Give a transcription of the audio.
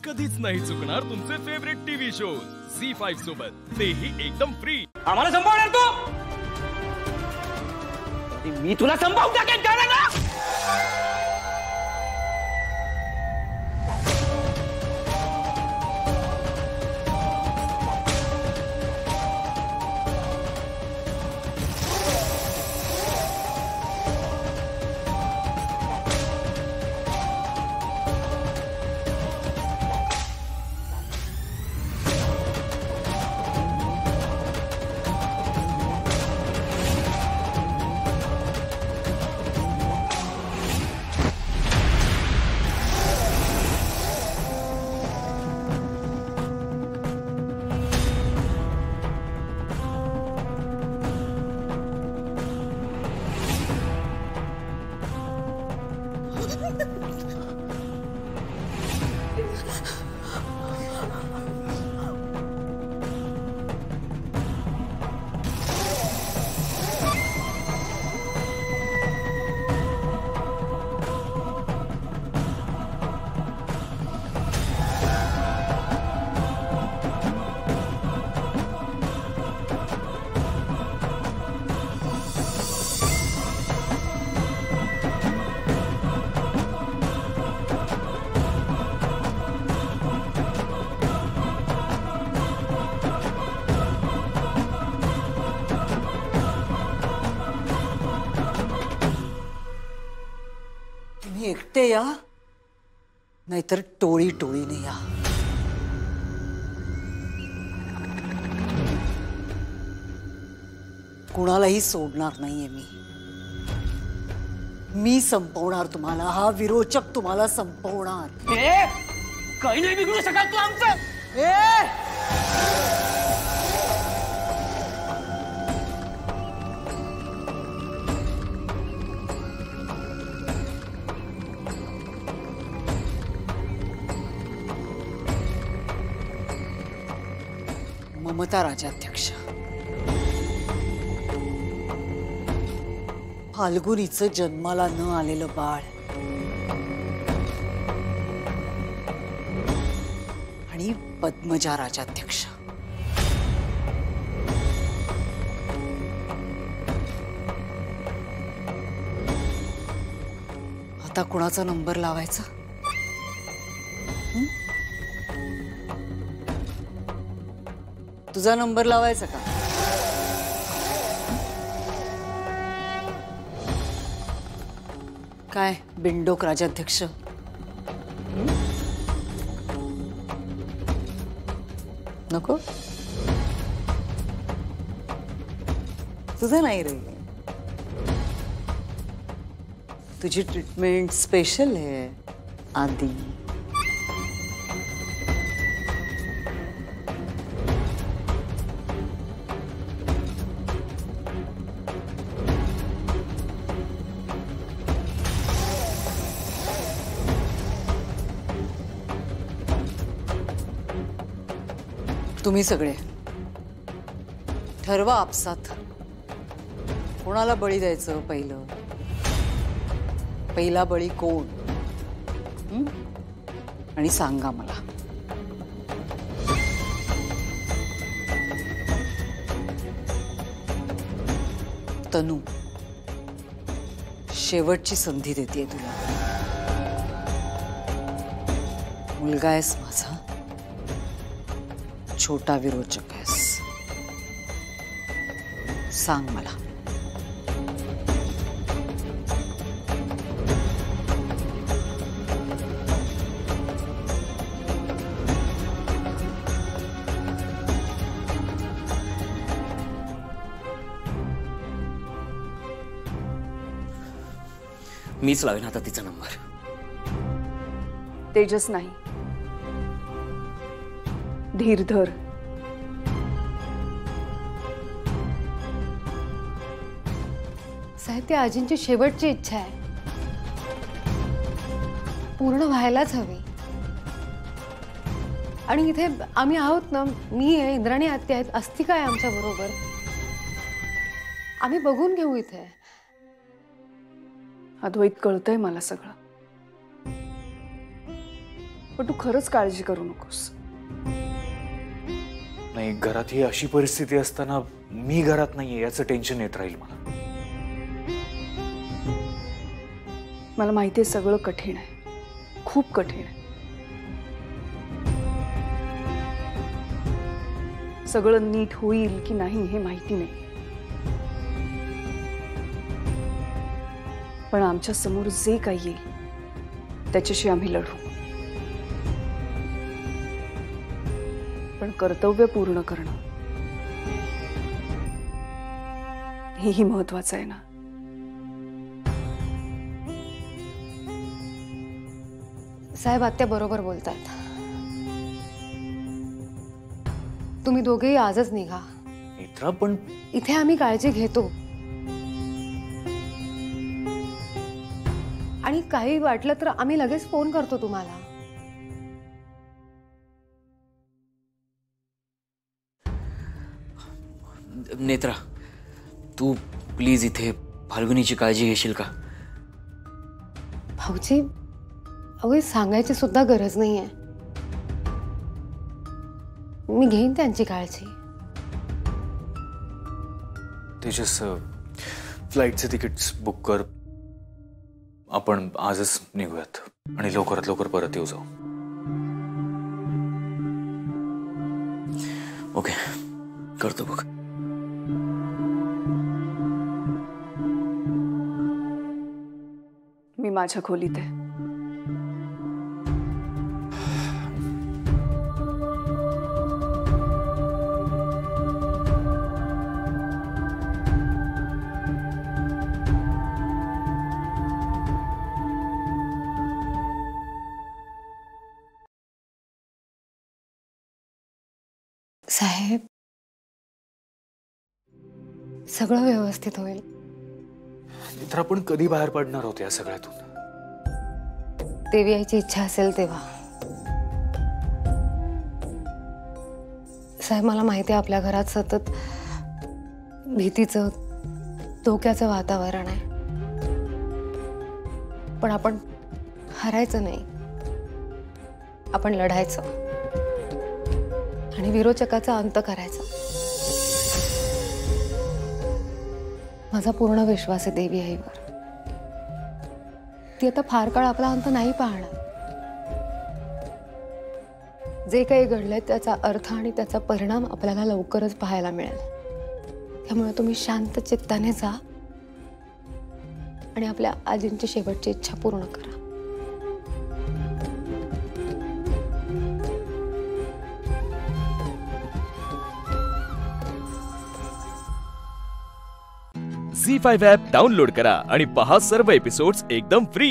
कधीच नाही चुकणार तुमचे फेवरेट टीव्ही शोज झी5 सोबत, तेही एकदम फ्री। आम्हाला संपवणार तू? मी तुला संपवून टाकेन का ना? एकटे या नाहीतर टोळी टोळीने या। कुणालाही सोडणार नाहीये मी संपवणार तुम्हाला। हा विरोचक तुम्हाला संपवणार। काही नाही बिघडू शकत तू आमचं। ममता राजाध्यक्ष, फाल्गुनीचं जन्माला न आलेलं बाळ आणि पद्मजा राजाध्यक्ष। आता कुणाचा नंबर लावायचा? तुझा नंबर लावायचा का? काय बिंडोक राजाध्यक्ष? नको? तुझं नाही रे, तुझी ट्रीटमेंट स्पेशल आहे आधी। तुम्ही सगळे ठरवा आपसात कोणाला बळी द्यायचं। पहिला बळी कोण आणि सांगा मला। तनू, शेवटची संधी देते तुला। मुलगा आहेस माझा, छोटा विरोचक आहेस, सांग मला। मीच लावेन आता तिचा नंबर। तेजस नाही, धीरधर। साहेब, ती आजींची शेवटची इच्छा आहे, पूर्ण व्हायलाच हवी। आणि इथे आम्ही आहोत ना, मी आहे, इंद्राणी आत्या आहेत, असती काय आमच्या बरोबर? आम्ही बघून घेऊ इथे। अद्वैत, कळतंय मला सगळं, पण तू खरंच काळजी करू नकोस. नाही, घरात ही अशी परिस्थिती असताना मी घरात नाहीये याचं टेन्शन येत राहील मला. मला माहिती आहे सगळं कठीण आहे, खूप कठीण आहे. सगळं नीट होईल की नाही हे माहिती नाही, पण आमच्या समोर जे काही येईल त्याच्याशी आम्ही लढू. पण कर्तव्य पूर्ण करणं हेही महत्वाचं आहे ना. साहेब आत्या बरोबर बोलतायत. तुम्ही दोघेही आजच निघा. नेत्रा, पण इथे आम्ही काळजी घेतो आणि काही वाटलं तर आम्ही लगेच फोन करतो तुम्हाला. नेत्रा, तू प्लीज इथे फाल्गुनीची काळजी घेशील का? भाऊजी, अहो सांगायची सुद्धा गरज नाहीये. मी घेईन त्यांची काळजी. तेजस, फ्लाईटचे तिकीट्स बुक कर. आपण आजच निघूयात आणि लवकरात लवकर परत येऊ जाऊ. ओके, करतो बघ. मी माझ्या खोलीत आहे. साहेब, सगळं व्यवस्थित होईल. नेत्रा, आपण कधी बाहेर पडणार आहोत या सगळ्यातून? देवी यायची इच्छा असेल तेव्हा. साहेब, मला माहिती आहे आपल्या घरात सतत भीतीचं, धोक्याचं वातावरण आहे, पण आपण हरायचं नाही. आपण लढायचं आणि विरोचकाचा अंत करायचा. माझा पूर्ण विश्वास आहे देवी आईवर. ती आता फार काळ आपला अंत नाही पाहणार. जे काही घडलंय त्याचा अर्थ आणि त्याचा परिणाम आपल्याला लवकरच पाहायला मिळेल. त्यामुळे तुम्ही शांत चित्ताने जा आणि आपल्या आजींची शेवटची इच्छा पूर्ण करा. झी5 ॲप डाउनलोड करा आणि पहा सर्व एपिसोड्स एकदम फ्री.